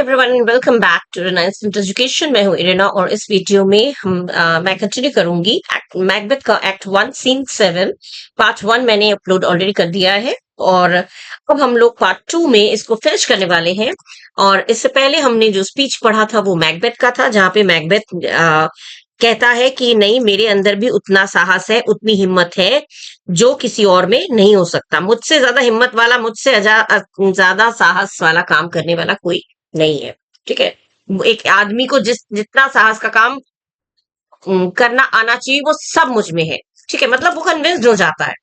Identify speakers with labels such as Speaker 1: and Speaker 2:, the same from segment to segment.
Speaker 1: Everyone, welcome back to Reliance education. मैं हूं Irena और इस वीडियो में मैं कंटिन्यू करूंगी मैकबेथ का एक्ट 1 सीन 7। पार्ट 1 मैंने अपलोड ऑलरेडी कर दिया है और अब हम लोग पार्ट 2 में इसको फिनिश करने वाले हैं। और इससे पहले हमने जो स्पीच पढ़ा था वो मैकबेथ का था, जहां पे मैकबेथ कहता है कि नहीं, मेरे अंदर भी उतना साहस है, उतनी हिम्मत है जो किसी और में नहीं हो सकता। मुझसे ज्यादा हिम्मत वाला, मुझसे ज्यादा साहस वाला काम करने वाला कोई नहीं है। ठीक है। एक आदमी को जितना साहस का काम करना आना चाहिए वो सब मुझ में है। ठीक है, मतलब वो कन्विंस्ड हो जाता है।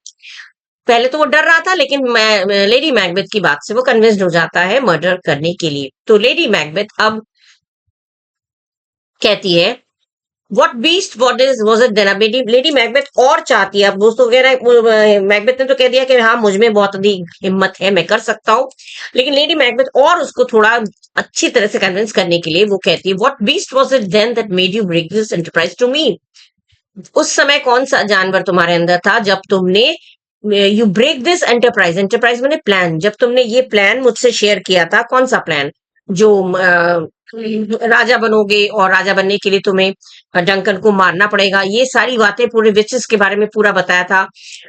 Speaker 1: पहले तो वो डर रहा था, लेकिन लेडी मैकबेथ की बात से वो कन्विंस्ड हो जाता है मर्डर करने के लिए। तो लेडी मैकबेथ अब कहती है, what beast what is was it then. अब लेडी मैकबेथ और चाहती है। अब दोस्तों वगैरह मैकबेथ ने तो कह दिया कि हाँ, मुझ में बहुत अधिक हिम्मत है, मैं कर सकता हूँ। लेकिन लेडी मैकबेथ और उसको थोड़ा अच्छी तरह से कन्विंस करने के लिए वो कहती है, what beast was it then that made you break this enterprise to me. उस समय कौन सा जानवर तुम्हारे अंदर था जब तुमने you break this enterprise. Enterprise मैंने प्लान। जब तुमने ये प्लान मुझसे शेयर किया था, कौन सा प्लान? जो राजा बनोगे और राजा बनने के लिए तुम्हें डंकन को मारना पड़ेगा, ये सारी बातें पूरे विचेस के बारे में पूरा बताया था।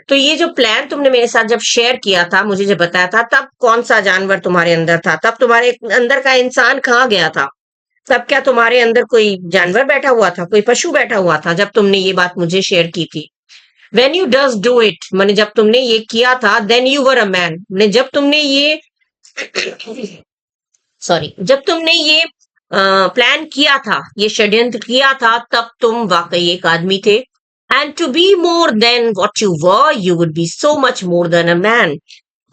Speaker 1: तो ये जो प्लान तुमने मेरे साथ जब शेयर किया था, मुझे जब बताया था, तब कौन सा जानवर तुम्हारे अंदर था? तब तुम्हारे अंदर का इंसान कहाँ गया था? तब क्या तुम्हारे अंदर कोई जानवर बैठा हुआ था, कोई पशु बैठा हुआ था जब तुमने ये बात मुझे शेयर की थी? When you durst do it, मैंने जब तुमने ये किया था, then you were a man. ने जब तुमने ये सॉरी, जब तुमने ये प्लान किया था, ये षड्यंत्र किया था, तब तुम वाकई एक आदमी थे। And to be more than what you were, you would be so much more than a man.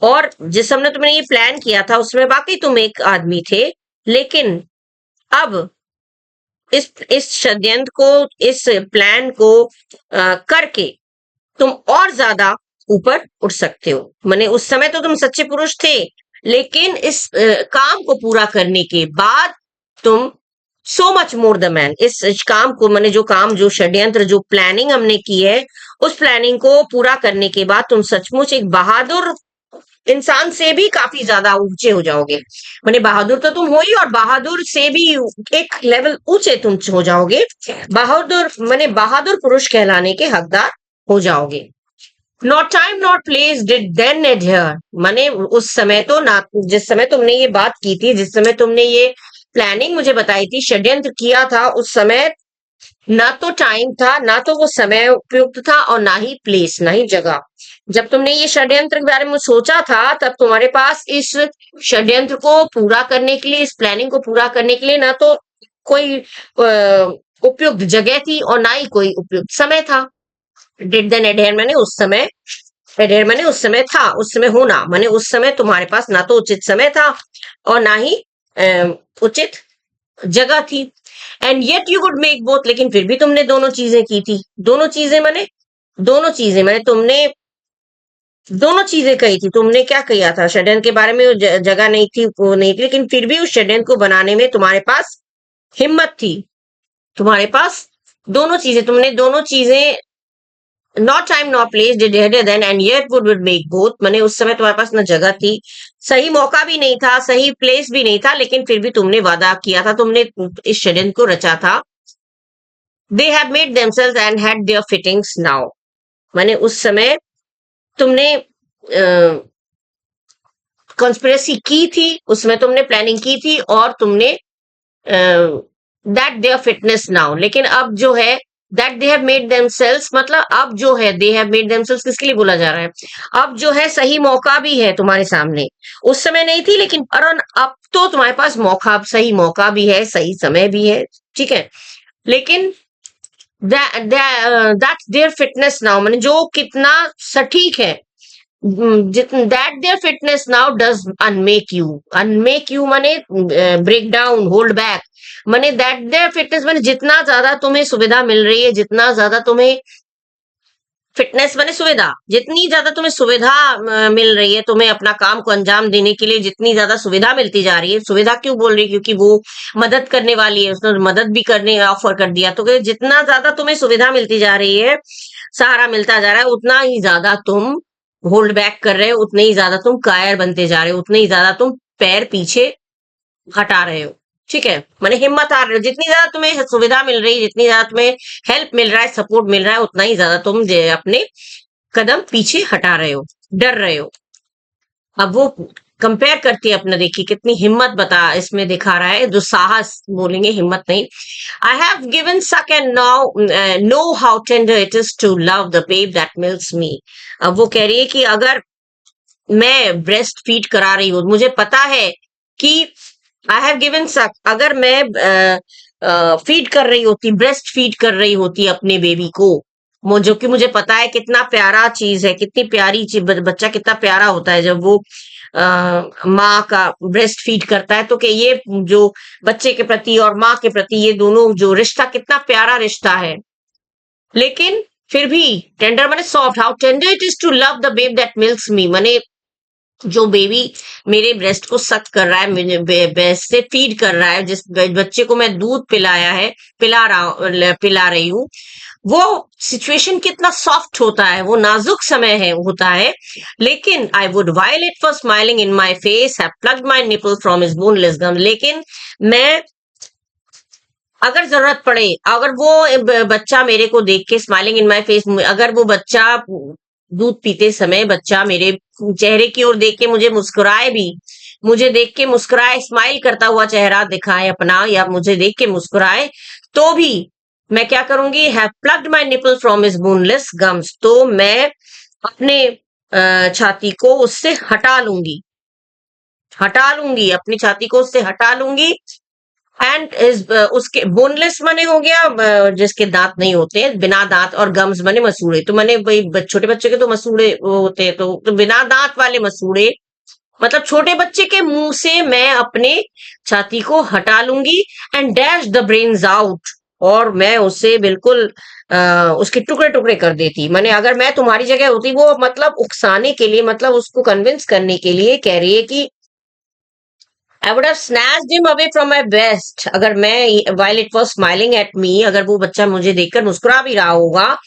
Speaker 1: और जिस समय तुमने ये प्लान किया था उसमें वाकई तुम एक आदमी थे, लेकिन अब इस षड्यंत्र को, इस प्लान को करके तुम और ज्यादा ऊपर उठ सकते हो। माने उस समय तो तुम सच्चे पुरुष थे, लेकिन इस काम को पूरा करने के बाद तुम सो मच मोर द मैन। इस काम को, माने जो काम, जो षड्यंत्र, जो प्लानिंग हमने की है, उस प्लानिंग को पूरा करने के बाद तुम सचमुच एक बहादुर इंसान से भी काफी ज्यादा ऊंचे हो जाओगे। माने बहादुर तो तुम हो ही, और बहादुर से भी एक लेवल ऊंचे तुम हो जाओगे। बहादुर माने बहादुर पुरुष कहलाने के हकदार हो जाओगे। Not time not place did then adhere, माने उस समय तो ना, जिस समय तुमने ये बात की थी, जिस समय तुमने ये प्लानिंग मुझे बताई थी, षड्यंत्र किया था, उस समय ना तो टाइम था, ना तो वो समय उपयुक्त था, और ना ही प्लेस, ना ही जगह। जब तुमने ये षड्यंत्र के बारे में सोचा था, तब तुम्हारे पास इस षड्यंत्र को पूरा करने के लिए, इस प्लानिंग को पूरा करने के लिए ना तो कोई उपयुक्त जगह थी और ना ही कोई उपयुक्त समय था। डिड देन एडहेयर मैंने उस समय, एडहेयर मैंने उस समय था, उस समय होना, माने उस समय तुम्हारे पास ना तो उचित समय था और ना ही उचित जगह थी। And yet you would make both, लेकिन फिर भी तुमने दोनों चीजें की थी। दोनों चीजें माने, दोनों चीजें माने तुमने दोनों चीजें कही थी। तुमने क्या किया था? षड्यंत्र के बारे में जगह नहीं थी, वो नहीं थी, लेकिन फिर भी उस षड्यंत्र को बनाने में तुम्हारे पास हिम्मत थी। तुम्हारे पास दोनों चीजें, तुमने दोनों चीजें, not time not place did then and yet would make both, माने उस समय तुम्हारे पास ना जगह थी, सही मौका भी नहीं था, सही प्लेस भी नहीं था, लेकिन फिर भी तुमने वादा किया था, तुमने इस षड्यंत्र को रचा था। They have made themselves and had there fittings now, माने उस समय तुमने कॉन्स्पिरेसी की थी, उसमें तुमने प्लानिंग की थी और तुमने दैट देयर फिटनेस नाउ, लेकिन अब जो है that they have made themselves, मतलब अब जो है दे हैव मेड देमसेल्व्स किसके लिए बोला जा रहा है? अब जो है सही मौका भी है तुम्हारे सामने। उस समय नहीं थी, लेकिन अब तो तुम्हारे पास मौका, सही मौका भी है, सही समय भी है। ठीक है, लेकिन दैट देयर फिटनेस नाउ, माने जो कितना सटीक है, that there fitness now does unmake you. Unmake you माने ब्रेक डाउन, होल्ड बैक, माने दैट देयर फिटनेस माने जितना ज्यादा तुम्हें सुविधा मिल रही है, जितना ज्यादा तुम्हें फिटनेस माने सुविधा, जितनी ज्यादा तुम्हें सुविधा मिल रही है, तुम्हें अपना काम को अंजाम देने के लिए जितनी ज्यादा सुविधा मिलती जा रही है। सुविधा क्यों बोल रही है? क्योंकि वो मदद करने वाली है, उसने मदद भी करने ऑफर कर दिया। तो जितना ज्यादा तुम्हें सुविधा मिलती जा रही है, सहारा मिलता जा रहा है, उतना ही ज्यादा तुम होल्ड बैक कर रहे हो, उतने ही ज्यादा तुम कायर बनते जा रहे हो, उतने ही ज्यादा तुम पैर पीछे हटा रहे हो। ठीक है, मैंने हिम्मत हार रहे हो, जितनी ज्यादा तुम्हें सुविधा मिल रही है, जितनी ज्यादा तुम्हें हेल्प मिल रहा है, सपोर्ट मिल रहा है, उतना ही ज्यादा तुम अपने कदम पीछे हटा रहे हो, डर रहे हो। अब वो कंपेयर करती है अपना, देखिए कितनी हिम्मत बता इसमें दिखा रहा है, जो साहस बोलेंगे, हिम्मत नहीं। I have given suck and now know how tender it is to love the babe that milks me. अब वो कह रही है कि अगर मैं ब्रेस्ट फीड करा रही हूँ, मुझे पता है कि आई हैव गिवन सक, अगर मैं फीड कर रही होती, ब्रेस्ट फीड कर रही होती अपने बेबी को, जो कि मुझे पता है कितना प्यारा चीज है, कितनी प्यारी चीज, बच्चा कितना प्यारा होता है जब वो माँ का ब्रेस्ट फीड करता है, तो कि ये जो बच्चे के प्रति और माँ के प्रति ये दोनों जो रिश्ता, कितना प्यारा रिश्ता है। लेकिन फिर भी टेंडर माने soft, how tender it is to love the babe that milks me, माने जो बेबी मेरे ब्रेस्ट को सक कर रहा है, मुझे ब्रेस्ट से फीड कर रहा है, जिस बच्चे को मैं दूध पिलाया है, पिला रही हूँ, वो सिचुएशन कितना सॉफ्ट होता है, वो नाजुक समय है होता है। लेकिन I would while it for smiling in my face, have plugged my nipple from his boneless gum, लेकिन मैं अगर जरूरत पड़े, अगर वो बच्चा मेरे को देख के स्माइलिंग इन माय फेस, अगर वो बच्चा दूध पीते समय बच्चा मेरे चेहरे की ओर देख के मुझे मुस्कुराए भी, मुझे देख के मुस्कुराए, स्माइल करता हुआ चेहरा दिखाए अपना, या मुझे देख के मुस्कुराए, तो भी मैं क्या करूंगी, have plugged my nipple from his boneless gums, तो मैं अपने छाती को उससे हटा लूंगी, अपनी छाती को उससे हटा लूंगी। एंड इज उसके बोनलेस मने हो गया जिसके दांत नहीं होते, बिना दांत, और गम्स मने मसूड़े, तो मैंने वही छोटे बच्चे के तो मसूड़े वो होते हैं, तो बिना दांत वाले मसूड़े, मतलब छोटे बच्चे के मुंह से मैं अपने छाती को हटा लूंगी। And dash the brains out, और मैं उससे बिल्कुल उसके टुकड़े टुकड़े कर देती। मैंने अगर मैं तुम्हारी जगह होती, वो मतलब उकसाने के लिए, मतलब उसको कन्विंस करने के लिए कह रही है कि I would have snatched him away from my breast, अगर मैं while it was smiling at me, अगर वो बच्चा मुझे देखकर मुस्कुरा भी रहा होगा,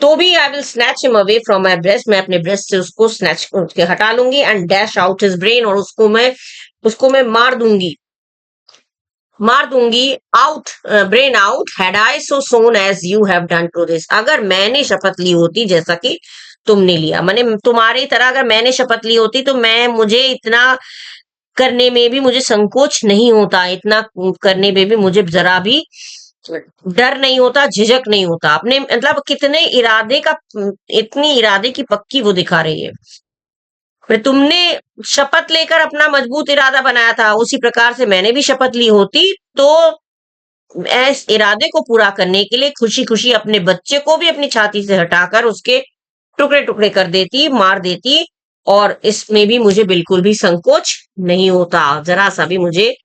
Speaker 1: तो भी I will snatch him away from my breast, मैं अपने ब्रेस्ट से उसको स्नैच करके हटा लूंगी। And dash out his brain, और उसको मैं मार दूंगी out, brain out, had I so sworn as you have done to this, अगर मैंने शपथ ली होती जैसा कि तुमने लिया, मैंने तुम्हारी तरह अगर मैंने शपथ ली होती, तो मुझे इतना करने में भी मुझे संकोच नहीं होता, इतना करने में भी मुझे जरा भी डर नहीं होता, झिझक नहीं होता, अपने मतलब कितने इरादे का, इतनी इरादे की पक्की वो दिखा रही है। फिर तुमने शपथ लेकर अपना मजबूत इरादा बनाया था, उसी प्रकार से मैंने भी शपथ ली होती, तो मैं इस इरादे को पूरा करने के लिए खुशी खुशी अपने बच्चे को भी अपनी छाती से हटाकर उसके टुकड़े टुकड़े कर देती, मार देती, और इसमें भी मुझे बिल्कुल भी संकोच नहीं होता, जरा सा भी मुझे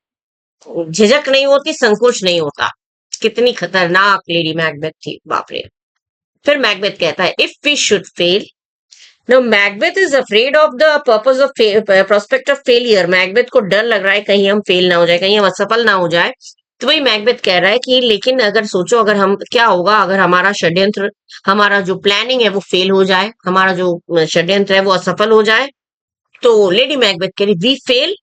Speaker 1: झिझक नहीं होती, संकोच नहीं होता। कितनी खतरनाक लेडी मैकबेथ थी, बाप रे। फिर मैकबेथ कहता है, if we should fail, no, Macbeth is afraid of the purpose of prospect of failure, Macbeth को डर लग रहा है कहीं हम फेल ना हो जाए, कहीं हम असफल ना हो जाए। तो वही मैकबेथ कह रहा है कि लेकिन अगर सोचो, अगर हम क्या होगा अगर हमारा षड्यंत्र, हमारा जो प्लानिंग है वो फेल हो जाए, हमारा जो षड्यंत्र है वो असफल हो जाए। तो लेडी मैकबेथ कह रही, वी फेल,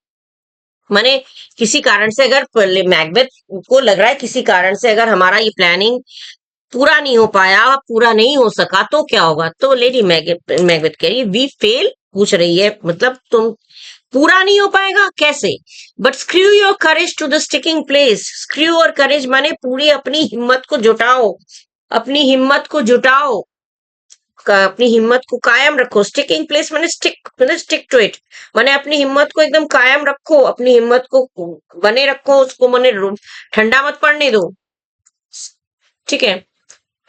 Speaker 1: माने किसी कारण से, अगर मैकबेथ को लग रहा है किसी कारण से अगर हमारा ये प्लानिंग पूरा नहीं हो पाया, पूरा नहीं हो सका, तो क्या होगा। तो लेडी मैकबेथ कह रही है, वी फेल, पूछ रही है मतलब तुम पूरा नहीं हो पाएगा कैसे, but screw your courage to the sticking place, screw और करेज माने पूरी अपनी हिम्मत को जुटाओ, अपनी हिम्मत को जुटाओ, अपनी हिम्मत को कायम रखो, स्टिकिंग प्लेस माने स्टिक टू इट, माने अपनी हिम्मत को एकदम कायम रखो, अपनी हिम्मत को बने रखो, उसको माने ठंडा मत पड़ने दो, ठीक है।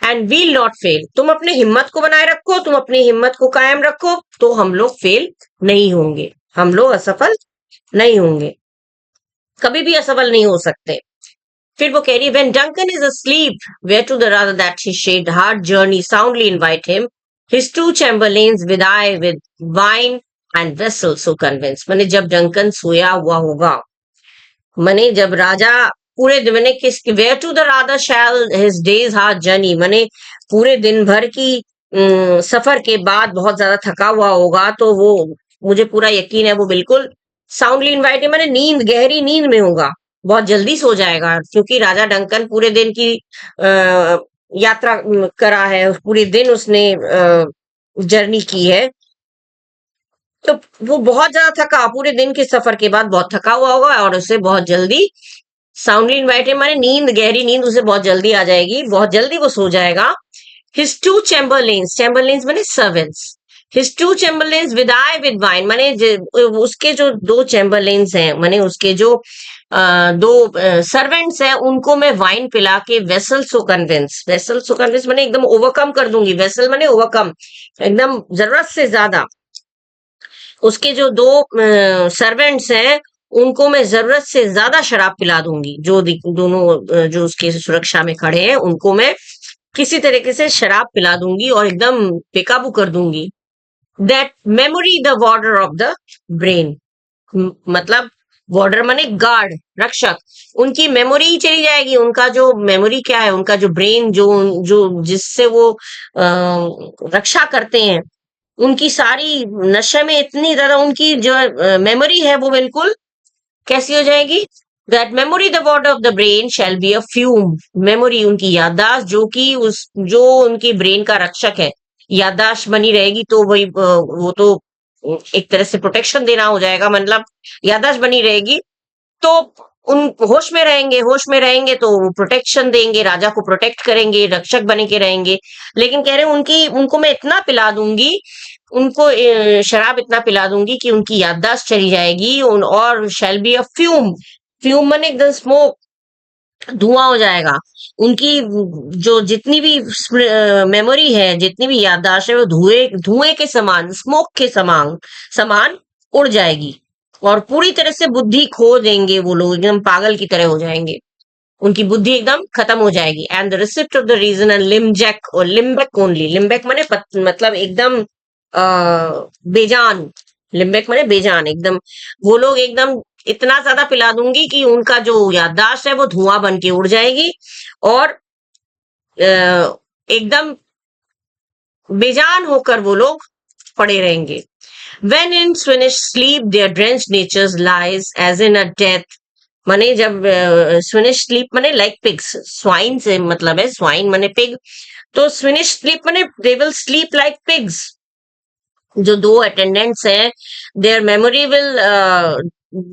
Speaker 1: एंड वील नॉट फेल, तुम अपने हिम्मत को बनाए रखो, तुम अपनी हिम्मत को कायम रखो, तो हम लोग फेल नहीं होंगे, हम लोग असफल नहीं होंगे, कभी भी असफल नहीं हो सकते। फिर वो कह रही है, when Duncan is asleep, where to the rather that his shade hard journey soundly invite him, his two chamberlains with eye with wine and vessel so convinced, माने जब डंकन सोया हुआ होगा, माने जब राजा पूरे दिन, मैंने किस where to the rather shall his days hard journey, माने पूरे दिन भर की सफर के बाद बहुत ज्यादा थका हुआ होगा, तो वो मुझे पूरा यकीन है वो बिल्कुल साउंडली इन्वाइटेड, माने नींद, गहरी नींद में होगा, बहुत जल्दी सो जाएगा, क्योंकि राजा डंकन पूरे दिन की यात्रा करा है, पूरे दिन उसने जर्नी की है, तो वो बहुत ज्यादा थका, पूरे दिन के सफर के बाद बहुत थका हुआ होगा, और उसे बहुत जल्दी साउंडली इन्वाइटेड माने नींद, गहरी नींद उसे बहुत जल्दी आ जाएगी, बहुत जल्दी वो सो जाएगा। हिज टू चैम्बरलेन्स, चैम्बरलेन्स माने servants, his two chamberlains with I with wine माने उसके जो दो चैम्बरलेन्स हैं, माने उसके जो दो सर्वेंट्स हैं, उनको मैं वाइन पिला के वेसल्स को कन्विंस माने एकदम ओवरकम कर दूंगी, वेसल माने ओवरकम, एकदम जरूरत से ज्यादा। उसके जो दो सर्वेंट्स हैं, उनको मैं जरूरत से ज्यादा शराब पिला दूंगी, जो दोनों जो उसके सुरक्षा में खड़े हैं, उनको मैं किसी तरीके से शराब पिला दूंगी और एकदम बेकाबू कर दूंगी। That memory the warder of the brain, मतलब वार्डर माने गार्ड, रक्षक, उनकी मेमोरी ही चली जाएगी, उनका जो मेमोरी क्या है, उनका जो ब्रेन, जो जो जिससे वो रक्षा करते हैं, उनकी सारी नशे में इतनी ज्यादा उनकी जो मेमोरी है वो बिल्कुल कैसी हो जाएगी। That memory the ward of the brain shall be a fume, memory उनकी याददाश्त जो कि उस जो उनकी ब्रेन का रक्षक है, याददाश्त बनी रहेगी, तो वही वो तो एक तरह से प्रोटेक्शन देना हो जाएगा, मतलब याददाश्त बनी रहेगी, तो उन होश में रहेंगे, होश में रहेंगे तो वो प्रोटेक्शन देंगे, राजा को प्रोटेक्ट करेंगे, रक्षक बने के रहेंगे। लेकिन कह रहे हैं उनकी उनको मैं इतना पिला दूंगी, उनको शराब इतना पिला दूंगी कि उनकी याददाश्त चली जाएगी, और शैल बी अ फ्यूम, फ्यूम माने एकदम स्मोक, धुआं हो जाएगा, उनकी जो जितनी भी मेमोरी है, जितनी भी याददाश्त है, वो धुएं धुएं के समान, स्मोक के समान समान उड़ जाएगी, और पूरी तरह से बुद्धि खो देंगे, वो लोग एकदम पागल की तरह हो जाएंगे, उनकी बुद्धि एकदम खत्म हो जाएगी। And the receipt of the reason and limbeck और लिम्बेक ओनली, लिम्बेक माने मतलब एकदम बेजान, लिम्बेक माने बेजान एकदम, वो लोग एकदम इतना ज्यादा पिला दूंगी कि उनका जो याददाश्त है वो धुआं बन के उड़ जाएगी, और एकदम बेजान होकर वो लोग पड़े रहेंगे। When in Swinish sleep, their drenched natures lies as in a death. माने जब स्विनिश स्लीप माने लाइक पिग्स, स्वाइन से मतलब है, स्वाइन माने पिग, तो स्विनिश स्लीप माने they will sleep like pigs. जो दो अटेंडेंट्स हैं, देयर मेमोरी विल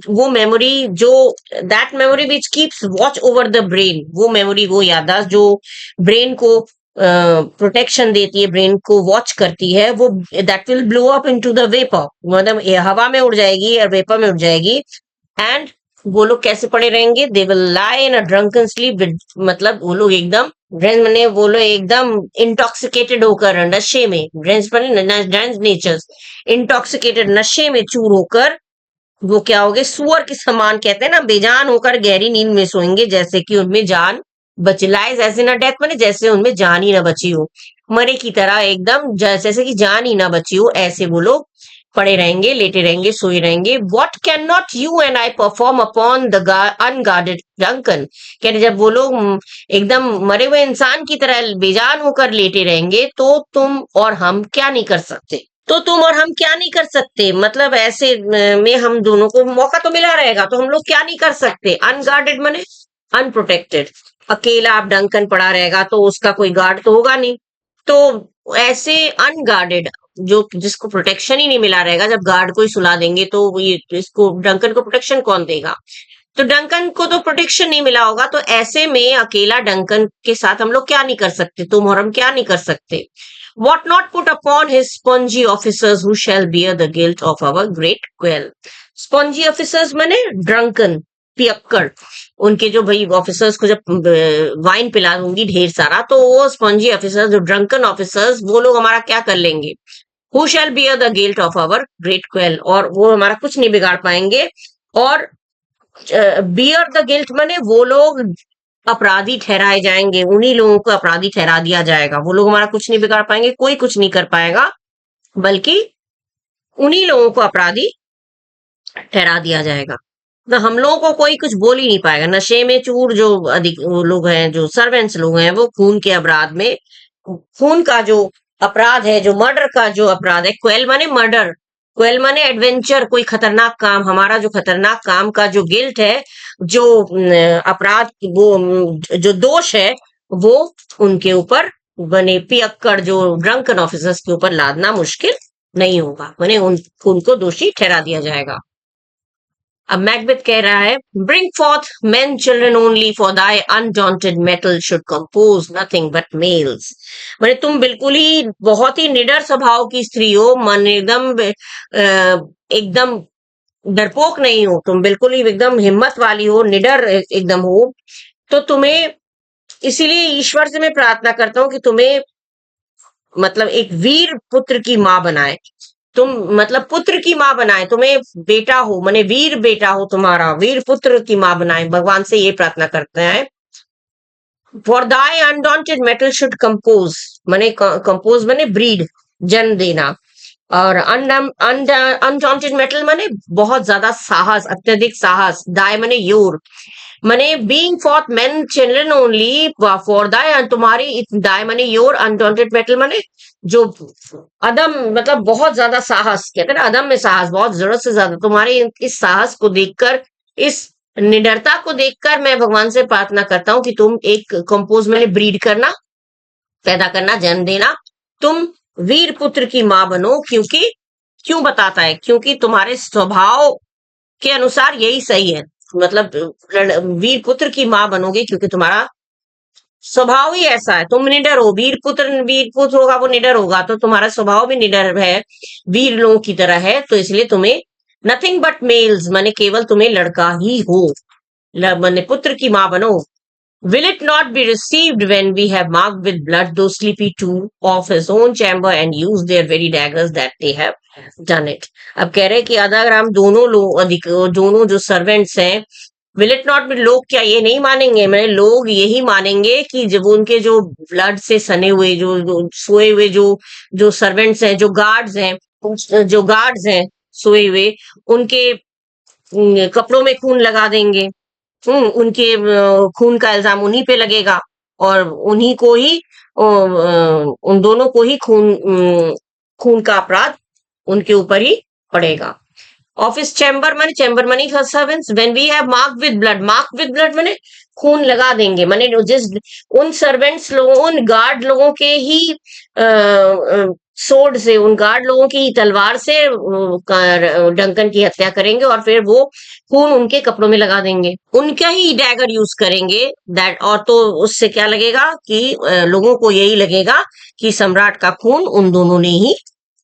Speaker 1: वो मेमोरी जो that memory which keeps watch over the brain, वो मेमोरी, वो याददाश्त जो ब्रेन को प्रोटेक्शन देती है, ब्रेन को वॉच करती है, वो that will blow up into the vapour, मतलब हवा में उड़ जाएगी या वेपर में उड़ जाएगी। एंड वो लोग कैसे पड़े रहेंगे, they will lie in a drunken sleep, मतलब वो लोग एकदम ड्रेंस मैंने वो लोग एकदम इंटॉक्सिकेटेड होकर, नशे में, ड्रेंस मैंने ड्रेंस नेचर्स, इंटॉक्सिकेटेड नशे में चूर होकर वो क्या हो गए, सुअर के समान, कहते हैं ना, बेजान होकर गहरी नींद में सोएंगे, जैसे कि उनमें जान बची, lies as in a death माने जैसे उनमें जान ही ना बची हो, मरे की तरह एकदम जैसे कि जान ही ना बची हो, ऐसे वो लोग पड़े रहेंगे, लेटे रहेंगे, सोए रहेंगे। What can not you and I perform upon the unguarded Duncan, कह रहे जब वो लोग एकदम मरे हुए इंसान की तरह बेजान होकर लेटे रहेंगे, तो तुम और हम क्या नहीं कर सकते, तो तुम और हम क्या नहीं कर सकते, मतलब ऐसे में हम दोनों को मौका तो मिला रहेगा, तो हम लोग क्या नहीं कर सकते। अनगार्डेड माने अनप्रोटेक्टेड, अकेला आप डंकन पड़ा रहेगा तो उसका कोई गार्ड तो होगा नहीं, तो ऐसे अनगार्डेड जो जिसको प्रोटेक्शन ही नहीं मिला रहेगा, जब गार्ड को ही सुला देंगे तो ये इसको डंकन को प्रोटेक्शन कौन देगा, तो डंकन को तो प्रोटेक्शन नहीं मिला होगा, तो ऐसे में अकेला डंकन के साथ हम लोग क्या नहीं कर सकते, तुम और हम क्या नहीं कर सकते। What not put upon his spongy officers who shall bear the guilt of our great quell. Spongy officers माने ड्रंकन, पियक्कड़, उनके जो भाई ऑफिसर्स को जब वाइन पिला दूंगी ढेर सारा, तो वो स्पॉन्जी ऑफिसर्स, जो ड्रंकन ऑफिसर्स, वो लोग हमारा क्या कर लेंगे, who shall bear the guilt of our great quell, और वो हमारा कुछ नहीं बिगाड़ पाएंगे। और बियर द गिल्ट माने वो लोग अपराधी ठहराए जाएंगे, उन्हीं लोगों को अपराधी ठहरा दिया जाएगा, वो लोग हमारा कुछ नहीं बिगाड़ पाएंगे, कोई कुछ नहीं कर पाएगा, बल्कि उन्हीं लोगों को अपराधी ठहरा दिया जाएगा, तो हम लोगों को कोई कुछ बोल ही नहीं पाएगा। नशे में चूर जो अधिक वो लोग हैं, जो सर्वेंट्स लोग हैं, वो खून के अपराध में, खून का जो अपराध है, जो मर्डर का जो अपराध है, क्वेल माने मर्डर, क्वेल माने एडवेंचर, कोई खतरनाक काम, हमारा जो खतरनाक काम का जो गिल्ट है, जो अपराध, वो जो दोष है, वो उनके ऊपर बने पियक्कड़ जो ड्रंकन ऑफिसर्स के ऊपर लादना मुश्किल नहीं होगा, माने उनको दोषी ठहरा दिया जाएगा। अब मैकबेथ कह रहा है, bring forth men children only, for thy undaunted mettle should compose nothing but males. मैंने तुम बिल्कुल ही बहुत ही निडर स्वभाव की स्त्री हो, मन एकदम एकदम डरपोक नहीं हो, तुम बिल्कुल ही एकदम हिम्मत वाली हो, निडर एकदम हो। तो तुम्हें, इसीलिए ईश्वर से मैं प्रार्थना करता हूं कि तुम्हें मतलब एक वीर पुत्र की माँ बनाए, तुम मतलब पुत्र की माँ बनाए, तुम्हें बेटा हो, माने वीर बेटा हो, तुम्हारा वीर पुत्र की माँ बनाए, भगवान से ये प्रार्थना करते हैं। For thy undaunted mettle should compose, माने कंपोज माने ब्रीड, जन्म देना। और अनडॉन्टेड मेटल माने बहुत ज्यादा साहस, अत्यधिक साहस। दाय माने योर, माने being for main children only, for दाय, तुम्हारी दाय माने योर, अनडॉन्टेड मेटल माने जो अदम, मतलब बहुत ज्यादा साहस, कहते हैं ना अदम में साहस, बहुत जरूरत से ज्यादा, तुम्हारे इस साहस को देखकर, इस निडरता को देखकर मैं भगवान से प्रार्थना करता हूं कि तुम एक कंपोज मैंने ब्रीड करना, पैदा करना, जन्म देना, तुम वीर पुत्र की माँ बनो। क्योंकि क्यों बताता है, क्योंकि तुम्हारे स्वभाव के अनुसार यही सही है, मतलब वीर पुत्र की माँ बनोगे क्योंकि तुम्हारा स्वभाव ही ऐसा है, तुम निडर हो, वीर पुत्र होगा वो निडर होगा, तो तुम्हारा स्वभाव भी निडर है, वीर लोगों की तरह है, तो इसलिए तुम्हें नथिंग बट मेल्स, माने केवल तुम्हें लड़का ही हो, माने पुत्र की माँ बनो। Will it not be received when we have marked with blood those sleepy two of his own chamber and used their very daggers that they have done it? अब कह रहे हैं कि अगर हम दोनों लोग, दोनों जो सर्वेंट्स हैं, विल इट नॉट बी, लोग क्या ये नहीं मानेंगे, मैं लोग यही मानेंगे कि जब उनके जो ब्लड से सने हुए, जो सोए हुए, जो सर्वेंट्स हैं, जो गार्ड्स हैं, सोए हुए, उनके कपड़ों में खून लगा देंगे। उनके खून का इल्जाम उन्हीं पे लगेगा, और उन्हीं को ही उन दोनों को ही खून का अपराध उनके ऊपर ही पड़ेगा। Office chamber money for servants, when we have mark with blood माने खून लगा देंगे, माने जिस उन सर्वेंट्स लोगों, उन गार्ड लोगों के ही सोर्ड से, उन गार्ड लोगों की तलवार से डंकन की हत्या करेंगे, और फिर वो खून उनके कपड़ों में लगा देंगे, उनका ही डैगर यूज करेंगे दैट। और तो उससे क्या लगेगा कि लोगों को यही लगेगा कि सम्राट का खून उन दोनों ने ही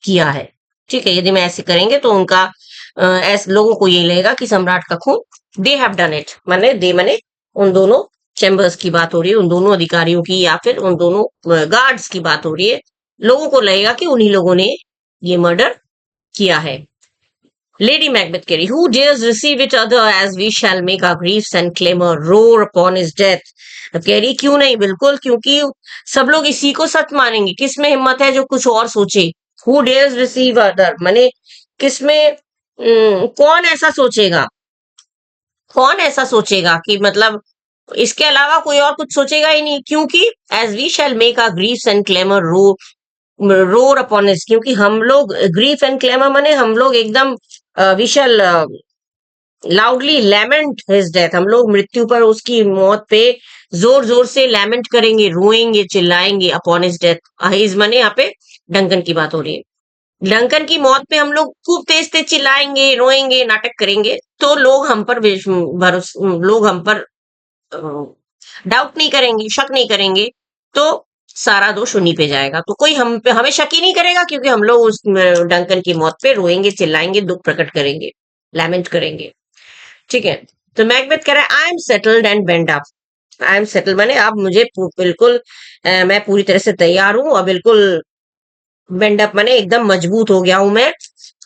Speaker 1: किया है। ठीक है, यदि मैं ऐसे करेंगे तो उनका ऐसे लोगों को यही लगेगा कि सम्राट का खून, दे हैव डन इट, माने दे माने उन दोनों चैम्बर्स की बात हो रही है, उन दोनों अधिकारियों की, या फिर उन दोनों गार्ड्स की बात हो रही है। लोगों को लगेगा कि उन्हीं लोगों ने ये मर्डर किया है। लेडी मैकबेथ कह रही, who dares receive it other as we shall make our griefs and clamour roar upon his death. अब कह रही क्यों नहीं, बिल्कुल, क्योंकि सब लोग इसी को सच मानेंगे, किसमें हिम्मत है जो कुछ और सोचे। हु डेयर्स रिसीव अदर माने किसमें, कौन ऐसा सोचेगा, कौन ऐसा सोचेगा कि मतलब इसके अलावा कोई और कुछ सोचेगा ही नहीं। क्योंकि as we shall make our griefs and clamour roar upon इस, क्योंकि हम लोग ग्रीफ एंड क्लेमर माने हम लोग एकदम we shall loudly lament his death, हम लोग मृत्यु पर, उसकी मौत पे जोर जोर से लैमेंट करेंगे, रोएंगे, चिल्लाएंगे अपॉन हिज डेथ। हिज माने यहाँ पे डंकन की बात हो रही है, डंकन की मौत पे हम लोग खूब तेज तेज चिल्लाएंगे, रोएंगे, नाटक करेंगे, तो लोग हम पर लोग हम पर डाउट नहीं करेंगे, शक नहीं करेंगे, तो सारा दोष उन्हीं पे जाएगा, तो कोई हम पे, हमें शक ही नहीं करेगा, क्योंकि हम लोग उस डंकन की मौत पे रोएंगे, चिल्लाएंगे, दुख प्रकट करेंगे, लैमेंट करेंगे। ठीक है, तो मैकबेथ कह रहा है, I am settled and bend up. I am settled माने अब मुझे बिल्कुल मैं पूरी तरह से तैयार हूं, और बिल्कुल बेंड अप माने एकदम मजबूत हो गया हूं मैं।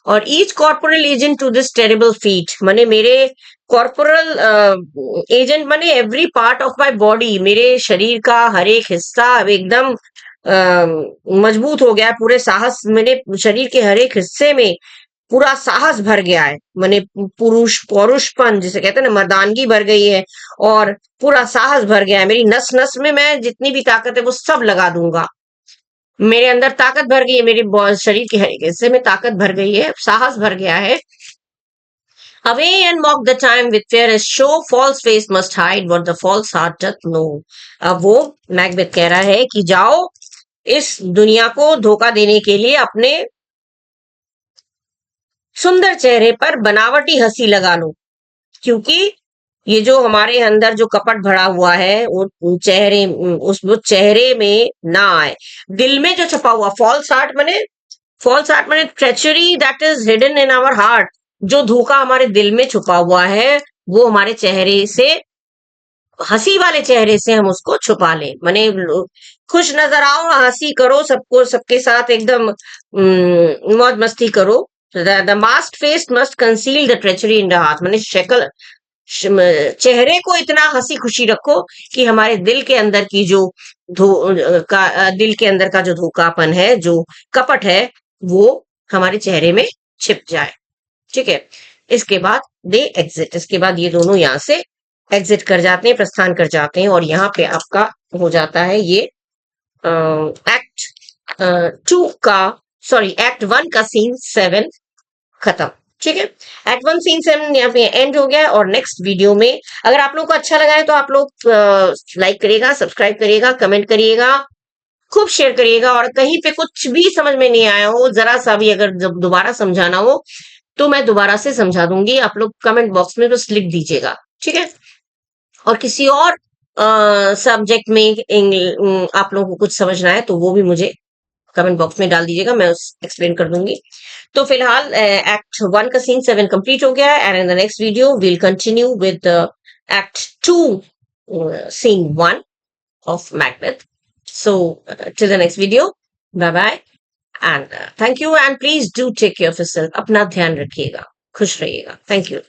Speaker 1: और each corporal agent to this terrible feat माने मेरे कॉर्पोरल एजेंट माने every part of my body, मेरे शरीर का हर एक हिस्सा अब एकदम मजबूत हो गया है, पूरे साहस, मेरे शरीर के हर एक हिस्से में पूरा साहस भर गया है, माने पौरुषपन जिसे कहते हैं ना, मर्दानगी भर गई है, और पूरा साहस भर गया है, मेरी नस नस में मैं जितनी भी ताकत है वो सब लगा दूंगा। मेरे अंदर ताकत भर गई है, मेरे शरीर के हर एक हिस्से में ताकत भर गई है, साहस भर गया है। Away and mock the time with fear as show false face must hide what the false heart doth know. अब वो मैकबेथ कह रहा है कि जाओ इस दुनिया को धोखा देने के लिए अपने सुंदर चेहरे पर बनावटी हंसी लगा लो, क्योंकि ये जो हमारे अंदर जो कपट भरा हुआ है वो चेहरे वो चेहरे में ना आए। दिल में जो छपा हुआ फॉल्स हार्ट माने treachery that is hidden in our heart. जो धोखा हमारे दिल में छुपा हुआ है वो हमारे चेहरे से, हंसी वाले चेहरे से हम उसको छुपा लें। माने खुश नजर आओ, हंसी करो, सबको सबके साथ एकदम मौज मस्ती करो। The mask face must conceal the treachery in the heart. माने शक्ल चेहरे को इतना हंसी खुशी रखो कि हमारे दिल के अंदर की जो दिल के अंदर का जो धोखापन है, जो कपट है, वो हमारे चेहरे में छिप जाए। ठीक है। इसके बाद दे एग्जिट, इसके बाद ये दोनों यहां से एग्जिट कर जाते हैं, प्रस्थान कर जाते हैं, और यहाँ पे आपका हो जाता है ये एक्ट 1 का सीन 7 खत्म। ठीक है। एक्ट 1 सीन 7 यहाँ पे एंड हो गया। और नेक्स्ट वीडियो में अगर आप लोग को अच्छा लगा है तो आप लोग लाइक करिएगा, सब्सक्राइब करिएगा, कमेंट करिएगा, खूब शेयर करिएगा। और कहीं पे कुछ भी समझ में नहीं आया हो, जरा सा भी अगर जब दोबारा समझाना हो तो मैं दोबारा से समझा दूंगी। आप लोग कमेंट बॉक्स में बस लिख दीजिएगा। ठीक है। और किसी और सब्जेक्ट में आप लोगों को कुछ समझना है तो वो भी मुझे कमेंट बॉक्स में डाल दीजिएगा, मैं एक्सप्लेन कर दूंगी। तो फिलहाल एक्ट 1 का सीन 7 कंप्लीट हो गया है, and in the next video we'll continue with act 2 scene 1 of Macbeth. So, till the next video, bye bye, and thank you, and please do take care of yourself. अपना ध्यान रखिएगा, खुश रहिएगा। Thank you.